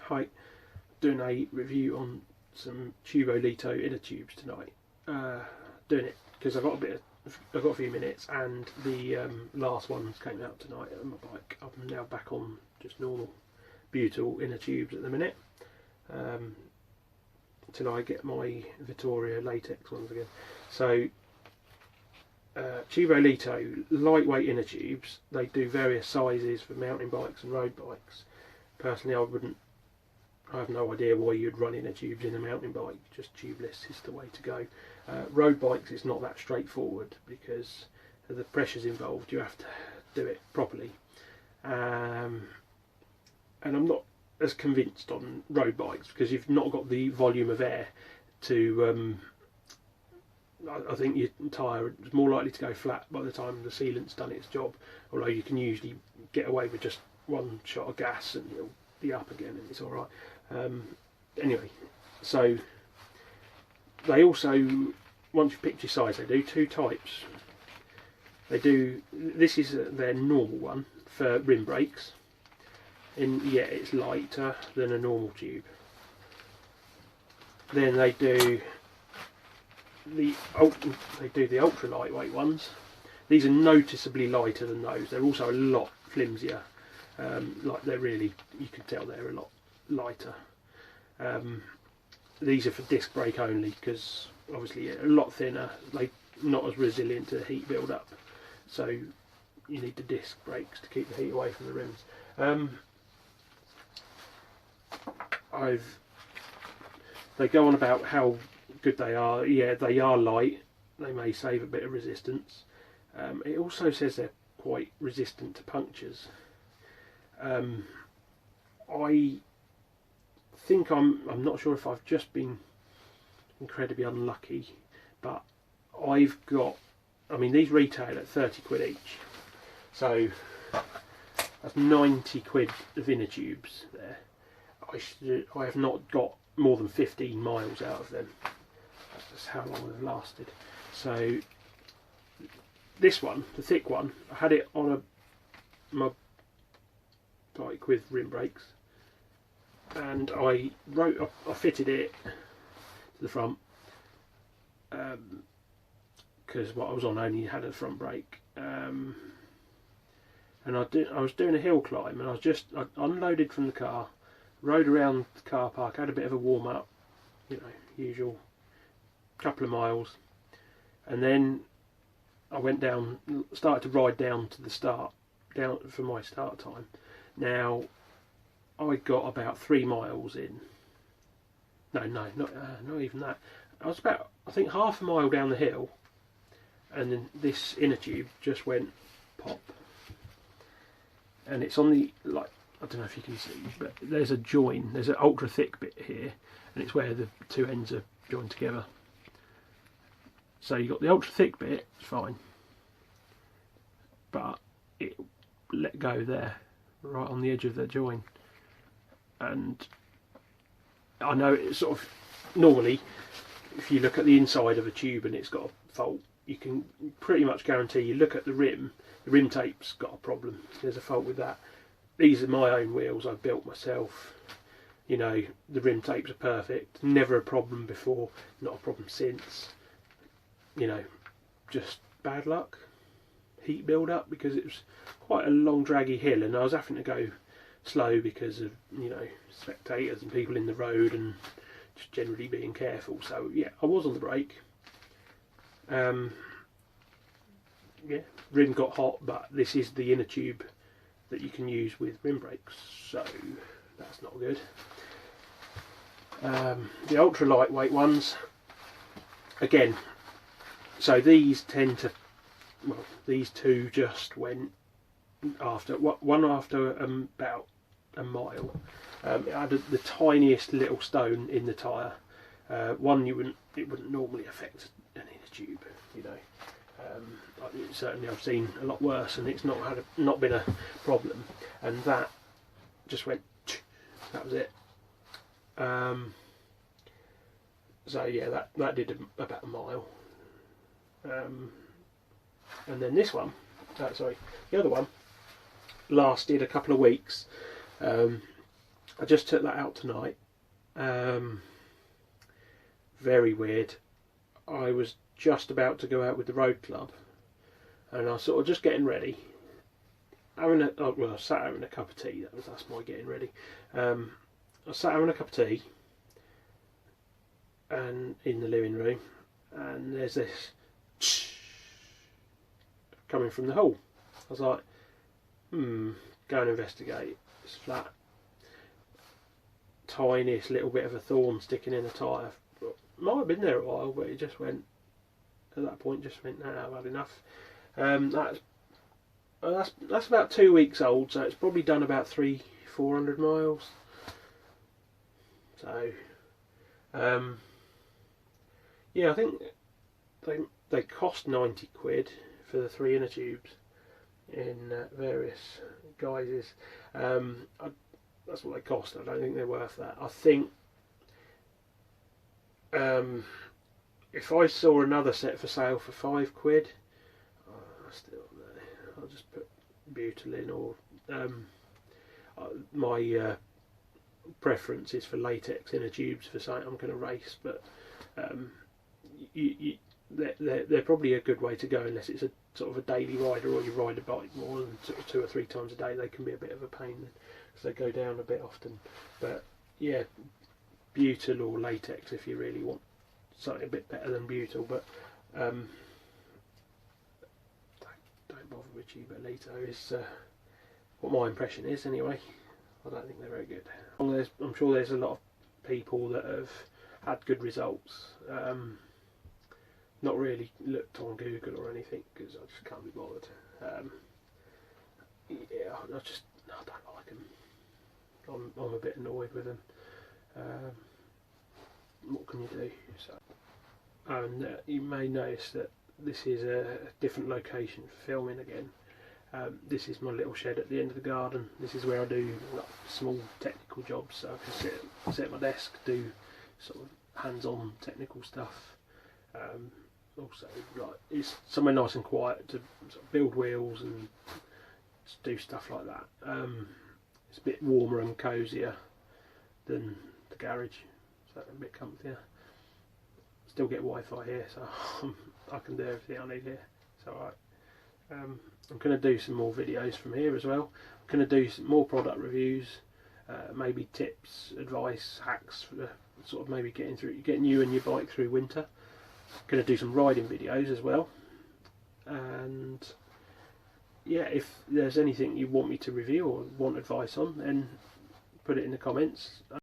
Hi, doing a review on some Tubolito inner tubes tonight. Doing it because I've got a few minutes, and the last ones came out tonight on my bike. I'm now back on just normal butyl inner tubes at the minute, till I get my Vittoria latex ones again. So Tubolito lightweight inner tubes. They do various sizes for mountain bikes and road bikes. Personally, I have no idea why you'd run inner tubes in a mountain bike. Just tubeless is the way to go. Road bikes, it's not that straightforward because of the pressures involved. You have to do it properly, and I'm not as convinced on road bikes because you've not got the volume of air to. I think your tyre is more likely to go flat by the time the sealant's done its job, although you can usually get away with just one shot of gas and it'll be up again and it's alright. Anyway, so they also, once you've picked your size, they do two types. This is their normal one for rim brakes, and yeah, it's lighter than a normal tube. Then they do the ultra lightweight ones. These are noticeably lighter than those. They're also a lot flimsier. Like you can tell they're a lot lighter. These are for disc brake only because obviously a lot thinner. They're not as resilient to heat build up. So you need the disc brakes to keep the heat away from the rims. They go on about how good they are. Yeah, they are light. They may save a bit of resistance. It also says they're quite resistant to punctures. I think I'm not sure if I've just been incredibly unlucky, but I've got, I mean, these retail at 30 quid each, so that's 90 quid of inner tubes there. I have not got more than 15 miles out of them. That's how long they've lasted. So this one, the thick one, I had it on my bike with rim brakes, and I fitted it to the front because what I was on only had a front brake, and I was doing a hill climb, and I unloaded from the car, rode around the car park, had a bit of a warm up, usual couple of miles, and then I went down, started to ride down to the start, down for my start time. Now I got about 3 miles in. No, not even that. I was about, I think, half a mile down the hill, and then this inner tube just went pop. And it's on the, like, I don't know if you can see, but there's a join. There's an ultra thick bit here, and it's where the two ends are joined together. So you got the ultra thick bit, it's fine, but it let go there, right on the edge of the join. And I know it's sort of, normally if you look at the inside of a tube and it's got a fault, you can pretty much guarantee, you look at the rim tape's got a problem, there's a fault with that. These are my own wheels, I've built myself, the rim tapes are perfect, never a problem before, not a problem since. Just bad luck, heat build up, because it was quite a long draggy hill and I was having to go slow because of spectators and people in the road and just generally being careful. So yeah, I was on the brake. Yeah, rim got hot, but this is the inner tube that you can use with rim brakes, so that's not good. The ultra lightweight ones, again, so these tend to, well, these two just went after, one after about a mile. It had the tiniest little stone in the tyre. One it wouldn't normally affect an inner tube, certainly I've seen a lot worse, and it's not been a problem. And that just went. That was it. So yeah, that did about a mile. And then this one, the other one, lasted a couple of weeks. I just took that out tonight. Very weird. I was just about to go out with the road club, and I was sort of just getting ready. I sat having a cup of tea. That's my getting ready. I sat having a cup of tea, and in the living room, and there's this coming from the hall. I was like, go and investigate. It's flat. Tiniest little bit of a thorn sticking in a tyre. Might have been there a while, but it just went, at that point, no, I've had enough. That's about 2 weeks old, so it's probably done about 300-400 miles. So, yeah, I think they cost 90 quid for the 3 inner tubes in various guises. That's what they cost. I don't think they're worth that. I think if I saw another set for sale for 5 quid, I'll just put butyl in, or my preference is for latex inner tubes for something I'm going to race, but they're probably a good way to go, unless it's a sort of a daily rider or you ride a bike more than 2 or 3 times a day. They can be a bit of a pain because they go down a bit often. But yeah, butyl or latex if you really want something a bit better than butyl, but don't bother with Tubolito is what my impression is anyway. I don't think they're very good. I'm sure there's a lot of people that have had good results. Not really looked on Google or anything because I just can't be bothered. Yeah, I don't like them. I'm a bit annoyed with them. What can you do? So, and you may notice that this is a different location for filming again. This is my little shed at the end of the garden. This is where I do like small technical jobs, so I can sit at my desk, do sort of hands-on technical stuff. Also, like, it's somewhere nice and quiet to sort of build wheels and just do stuff like that. It's a bit warmer and cosier than the garage, so a bit comfier. Still get Wi-Fi here, so I can do everything I need here. It's alright. I'm going to do some more videos from here as well. I'm going to do some more product reviews, maybe tips, advice, hacks for sort of maybe getting you and your bike through winter. Going to do some riding videos as well, and yeah, if there's anything you want me to review or want advice on, then put it in the comments.